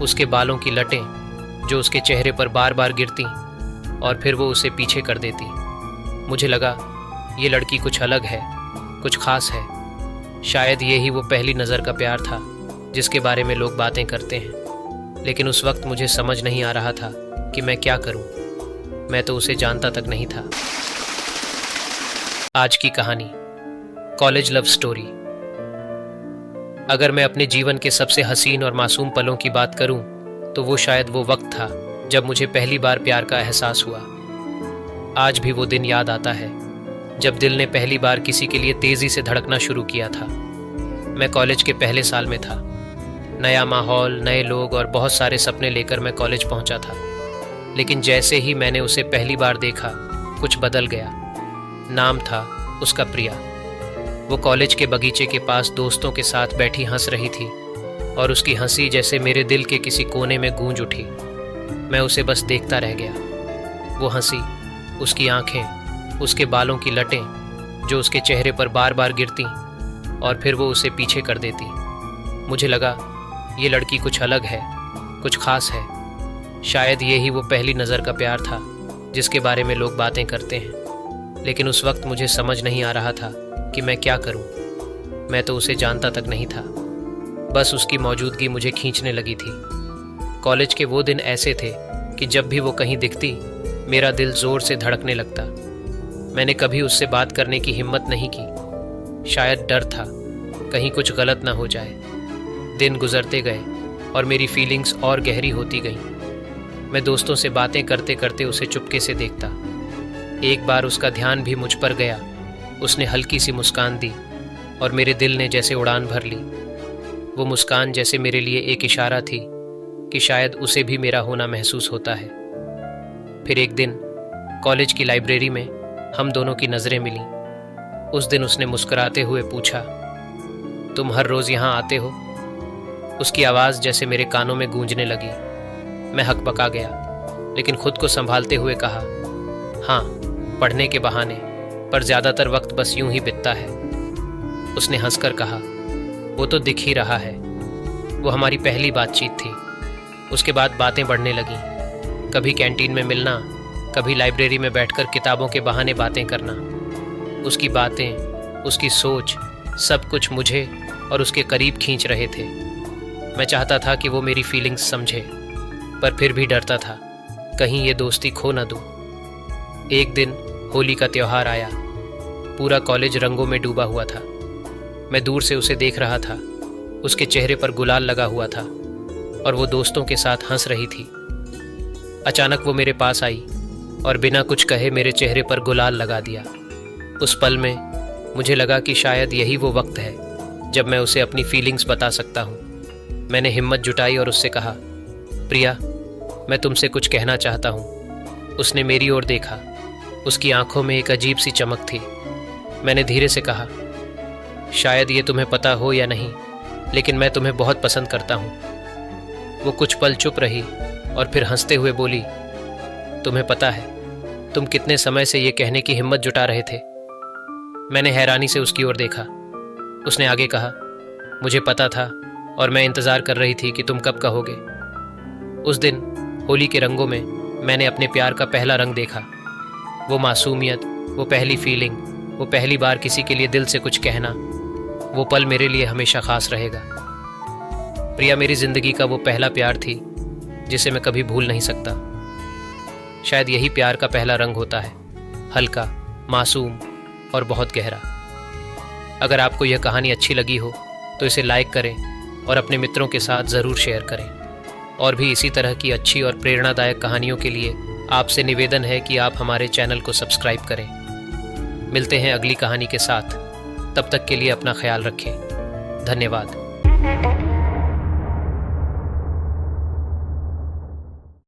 उसके बालों की लटें जो उसके चेहरे पर बार बार गिरती और फिर वो उसे पीछे कर देती। मुझे लगा ये लड़की कुछ अलग है, कुछ खास है। शायद ये ही वो पहली नज़र का प्यार था जिसके बारे में लोग बातें करते हैं। लेकिन उस वक्त मुझे समझ नहीं आ रहा था कि मैं क्या करूं। मैं तो उसे जानता तक नहीं था। आज की कहानी, कॉलेज लव स्टोरी। अगर मैं अपने जीवन के सबसे हसीन और मासूम पलों की बात करूं तो वो शायद वो वक्त था जब मुझे पहली बार प्यार का एहसास हुआ। आज भी वो दिन याद आता है जब दिल ने पहली बार किसी के लिए तेजी से धड़कना शुरू किया था। मैं कॉलेज के पहले साल में था। नया माहौल, नए लोग और बहुत सारे सपने लेकर मैं कॉलेज पहुंचा था। लेकिन जैसे ही मैंने उसे पहली बार देखा, कुछ बदल गया। नाम था उसका प्रिया। वो कॉलेज के बगीचे के पास दोस्तों के साथ बैठी हंस रही थी और उसकी हंसी जैसे मेरे दिल के किसी कोने में गूंज उठी। मैं उसे बस देखता रह गया। वो हंसी, उसकी आंखें, उसके बालों की लटें जो उसके चेहरे पर बार बार गिरती और फिर वो उसे पीछे कर देती। मुझे लगा ये लड़की कुछ अलग है, कुछ खास है। शायद ये ही वो पहली नज़र का प्यार था जिसके बारे में लोग बातें करते हैं। लेकिन उस वक्त मुझे समझ नहीं आ रहा था कि मैं क्या करूं। मैं तो उसे जानता तक नहीं था। बस उसकी मौजूदगी मुझे खींचने लगी थी। कॉलेज के वो दिन ऐसे थे कि जब भी वो कहीं दिखती, मेरा दिल ज़ोर से धड़कने लगता। मैंने कभी उससे बात करने की हिम्मत नहीं की। शायद डर था कहीं कुछ गलत ना हो जाए। दिन गुजरते गए और मेरी फीलिंग्स और गहरी होती गईं। मैं दोस्तों से बातें करते करते उसे चुपके से देखता। एक बार उसका ध्यान भी मुझ पर गया। उसने हल्की सी मुस्कान दी और मेरे दिल ने जैसे उड़ान भर ली। वो मुस्कान जैसे मेरे लिए एक इशारा थी कि शायद उसे भी मेरा होना महसूस होता है। फिर एक दिन कॉलेज की लाइब्रेरी में हम दोनों की नज़रें मिलीं। उस दिन उसने मुस्कुराते हुए पूछा, तुम हर रोज़ यहाँ आते हो? उसकी आवाज़ जैसे मेरे कानों में गूंजने लगी। मैं हकबका गया, लेकिन खुद को संभालते हुए कहा, हाँ, पढ़ने के बहाने, पर ज़्यादातर वक्त बस यूं ही बीतता है। उसने हंसकर कहा, वो तो दिख ही रहा है। वो हमारी पहली बातचीत थी। उसके बाद बातें बढ़ने लगीं। कभी कैंटीन में मिलना, कभी लाइब्रेरी में बैठकर किताबों के बहाने बातें करना। उसकी बातें, उसकी सोच, सब कुछ मुझे और उसके करीब खींच रहे थे। मैं चाहता था कि वो मेरी फीलिंग्स समझे, पर फिर भी डरता था कहीं ये दोस्ती खो न दूं। एक दिन होली का त्यौहार आया। पूरा कॉलेज रंगों में डूबा हुआ था। मैं दूर से उसे देख रहा था। उसके चेहरे पर गुलाल लगा हुआ था और वो दोस्तों के साथ हंस रही थी। अचानक वो मेरे पास आई और बिना कुछ कहे मेरे चेहरे पर गुलाल लगा दिया। उस पल में मुझे लगा कि शायद यही वो वक्त है जब मैं उसे अपनी फीलिंग्स बता सकता हूँ। मैंने हिम्मत जुटाई और उससे कहा, प्रिया, मैं तुमसे कुछ कहना चाहता हूँ। उसने मेरी ओर देखा। उसकी आंखों में एक अजीब सी चमक थी। मैंने धीरे से कहा, शायद ये तुम्हें पता हो या नहीं, लेकिन मैं तुम्हें बहुत पसंद करता हूँ। वो कुछ पल चुप रही और फिर हंसते हुए बोली, तुम्हें पता है, तुम कितने समय से ये कहने की हिम्मत जुटा रहे थे? मैंने हैरानी से उसकी ओर देखा। उसने आगे कहा, मुझे पता था और मैं इंतज़ार कर रही थी कि तुम कब कहोगे। उस दिन होली के रंगों में मैंने अपने प्यार का पहला रंग देखा। वो मासूमियत, वो पहली फीलिंग, वो पहली बार किसी के लिए दिल से कुछ कहना, वो पल मेरे लिए हमेशा खास रहेगा। प्रिया मेरी ज़िंदगी का वो पहला प्यार थी जिसे मैं कभी भूल नहीं सकता। शायद यही प्यार का पहला रंग होता है, हल्का, मासूम और बहुत गहरा। अगर आपको यह कहानी अच्छी लगी हो तो इसे लाइक करें और अपने मित्रों के साथ ज़रूर शेयर करें। और भी इसी तरह की अच्छी और प्रेरणादायक कहानियों के लिए आपसे निवेदन है कि आप हमारे चैनल को सब्सक्राइब करें। मिलते हैं अगली कहानी के साथ। तब तक के लिए अपना ख्याल रखें। धन्यवाद।